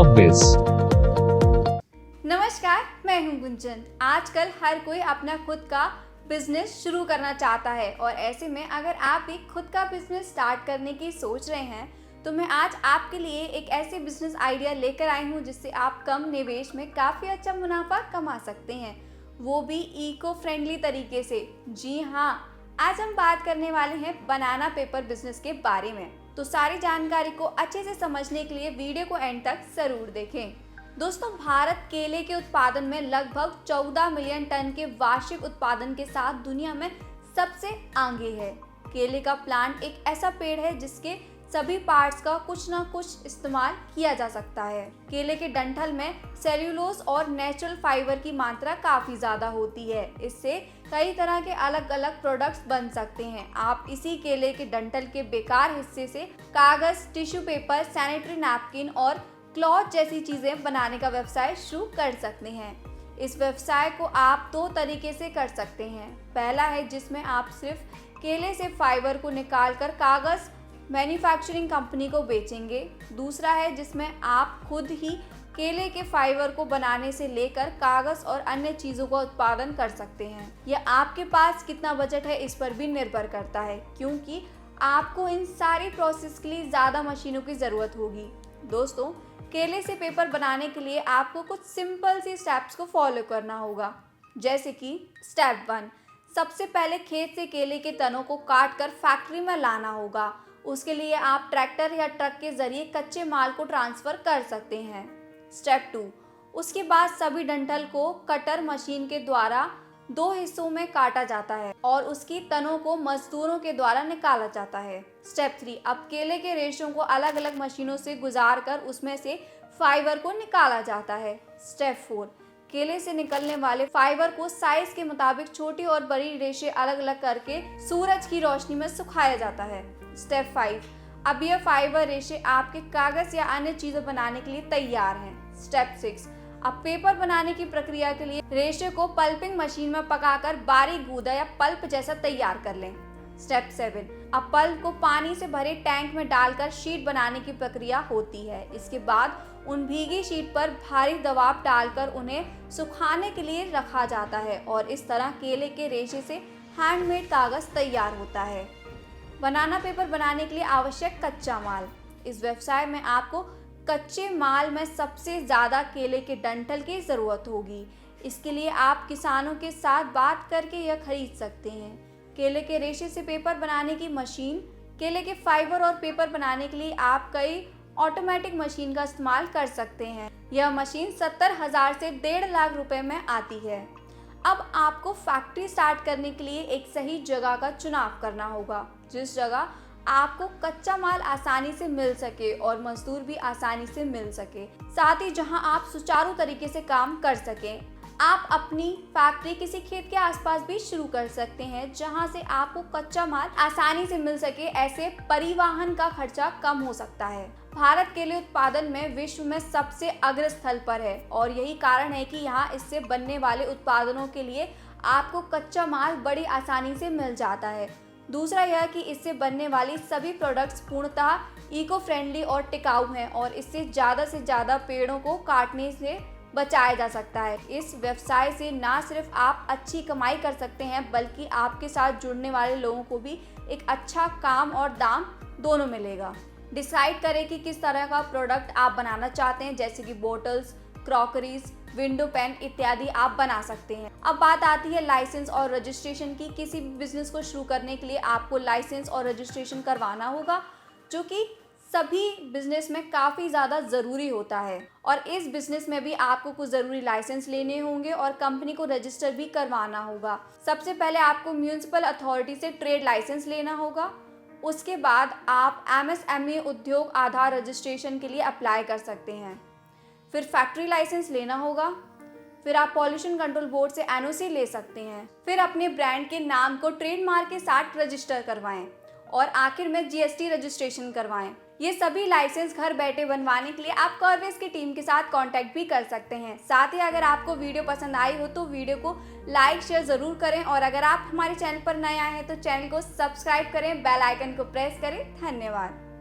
Shopbiz। नमस्कार, मैं हूं गुंजन। आजकल हर कोई अपना खुद का बिजनेस शुरू करना चाहता है और ऐसे में अगर आप भी खुद का बिजनेस स्टार्ट करने की सोच रहे हैं तो मैं आज आपके लिए एक ऐसे बिजनेस आइडिया लेकर आई हूं जिससे आप कम निवेश में काफ़ी अच्छा मुनाफा कमा सकते हैं, वो भी इको फ्रेंडली तरीके से। जी हाँ, आज हम बात करने वाले हैं बनाना पेपर बिजनेस के बारे में। तो सारी जानकारी को अच्छे से समझने के लिए वीडियो को एंड तक जरूर देखें। दोस्तों, भारत केले के उत्पादन में लगभग 14 मिलियन टन के वार्षिक उत्पादन के साथ दुनिया में सबसे आगे है। केले का प्लांट एक ऐसा पेड़ है जिसके सभी पार्ट्स का कुछ ना कुछ इस्तेमाल किया जा सकता है। केले के डंठल में सेल्यूलोज और नेचुरल फाइबर की मात्रा काफी ज्यादा होती है। इससे कई तरह के अलग अलग प्रोडक्ट्स बन सकते हैं। आप इसी केले के डंठल के बेकार हिस्से से कागज, टिश्यू पेपर, सैनिटरी नैपकिन और क्लॉथ जैसी चीजें बनाने का व्यवसाय शुरू कर सकते हैं। इस व्यवसाय को आप दो तरीके से कर सकते हैं। पहला है जिसमें आप सिर्फ केले से फाइबर को निकालकर कागज मैन्युफैक्चरिंग कंपनी को बेचेंगे। दूसरा है जिसमें आप खुद ही केले के फाइबर को बनाने से लेकर कागज और अन्य चीज़ों का उत्पादन कर सकते हैं। यह आपके पास कितना बजट है इस पर भी निर्भर करता है, क्योंकि आपको इन सारी प्रोसेस के लिए ज़्यादा मशीनों की ज़रूरत होगी। दोस्तों, केले से पेपर बनाने के लिए आपको कुछ सिंपल सी स्टेप्स को फॉलो करना होगा। जैसे कि स्टेप 1, सबसे पहले खेत से केले के तनों को काट कर फैक्ट्री में लाना होगा। उसके लिए आप ट्रैक्टर या ट्रक के जरिए कच्चे माल को ट्रांसफ़र कर सकते हैं। स्टेप 2, उसके बाद सभी डंठल को कटर मशीन के द्वारा दो हिस्सों में काटा जाता है और उसकी तनों को मजदूरों के द्वारा निकाला जाता है। स्टेप 3, अब केले के रेशों को अलग अलग मशीनों से गुजार कर उसमें से फाइबर को निकाला जाता है। स्टेप 4, केले से निकलने वाले फाइबर को साइज के मुताबिक छोटी और बड़ी रेशे अलग अलग करके सूरज की रोशनी में सुखाया जाता है। स्टेप 5, अब यह फाइबर रेशे आपके कागज या अन्य चीजें बनाने के लिए तैयार हैं। स्टेप 6, अब पेपर बनाने की प्रक्रिया के लिए रेशे को पल्पिंग मशीन में पकाकर बारीक गूदा या पल्प जैसा तैयार कर लें। स्टेप 7, अब पल्प को पानी से भरे टैंक में डालकर शीट बनाने की प्रक्रिया होती है। इसके बाद उन भीगी शीट पर भारी दबाव डालकर उन्हें सुखाने के लिए रखा जाता है और इस तरह केले के रेशे से हैंडमेड कागज तैयार होता है। बनाना पेपर बनाने के लिए आवश्यक कच्चा माल। इस व्यवसाय में आपको कच्चे माल में सबसे ज़्यादा केले के डंठल की ज़रूरत होगी। इसके लिए आप किसानों के साथ बात करके यह खरीद सकते हैं। केले के रेशे से पेपर बनाने की मशीन। केले के फाइबर और पेपर बनाने के लिए आप कई ऑटोमेटिक मशीन का इस्तेमाल कर सकते हैं। यह मशीन 70,000 से 1.5 लाख रुपए में आती है। अब आपको फैक्ट्री स्टार्ट करने के लिए एक सही जगह का चुनाव करना होगा, जिस जगह आपको कच्चा माल आसानी से मिल सके और मजदूर भी आसानी से मिल सके, साथ ही जहां आप सुचारू तरीके से काम कर सकें। आप अपनी फैक्ट्री किसी खेत के आसपास भी शुरू कर सकते हैं जहां से आपको कच्चा माल आसानी से मिल सके। ऐसे परिवहन का खर्चा कम हो सकता है। भारत केले उत्पादन में विश्व में सबसे अग्रस्थल पर है और यही कारण है कि यहाँ इससे बनने वाले उत्पादनों के लिए आपको कच्चा माल बड़ी आसानी से मिल जाता है। दूसरा यह कि इससे बनने वाली सभी प्रोडक्ट्स पूर्णतः इको फ्रेंडली और टिकाऊ हैं और इससे ज़्यादा पेड़ों को काटने से बचाया जा सकता है। इस व्यवसाय से ना सिर्फ आप अच्छी कमाई कर सकते हैं बल्कि आपके साथ जुड़ने वाले लोगों को भी एक अच्छा काम और दाम दोनों मिलेगा। डिसाइड करें कि किस तरह का प्रोडक्ट आप बनाना चाहते हैं, जैसे कि बोटल्स, क्रॉकरीज, विंडो पेन इत्यादि आप बना सकते हैं। अब बात आती है लाइसेंस और रजिस्ट्रेशन की। किसी भी बिजनेस को शुरू करने के लिए आपको लाइसेंस और रजिस्ट्रेशन करवाना होगा, जो कि सभी बिजनेस में काफ़ी ज़्यादा ज़रूरी होता है और इस बिजनेस में भी आपको कुछ ज़रूरी लाइसेंस लेने होंगे और कंपनी को रजिस्टर भी करवाना होगा। सबसे पहले आपको म्यूनिसिपल अथॉरिटी से ट्रेड लाइसेंस लेना होगा। उसके बाद आप MSME उद्योग आधार रजिस्ट्रेशन के लिए अप्लाई कर सकते हैं। फिर फैक्ट्री लाइसेंस लेना होगा। फिर आप पॉल्यूशन कंट्रोल बोर्ड से NOC ले सकते हैं। फिर अपने ब्रांड के नाम को ट्रेडमार्क के साथ रजिस्टर करवाएं और आखिर में GST रजिस्ट्रेशन करवाएं। ये सभी लाइसेंस घर बैठे बनवाने के लिए आप कॉर्वेस की टीम के साथ कांटेक्ट भी कर सकते हैं। साथ ही अगर आपको वीडियो पसंद आई हो तो वीडियो को लाइक शेयर ज़रूर करें और अगर आप हमारे चैनल पर नए आए हैं तो चैनल को सब्सक्राइब करें, बेल आइकन को प्रेस करें। धन्यवाद।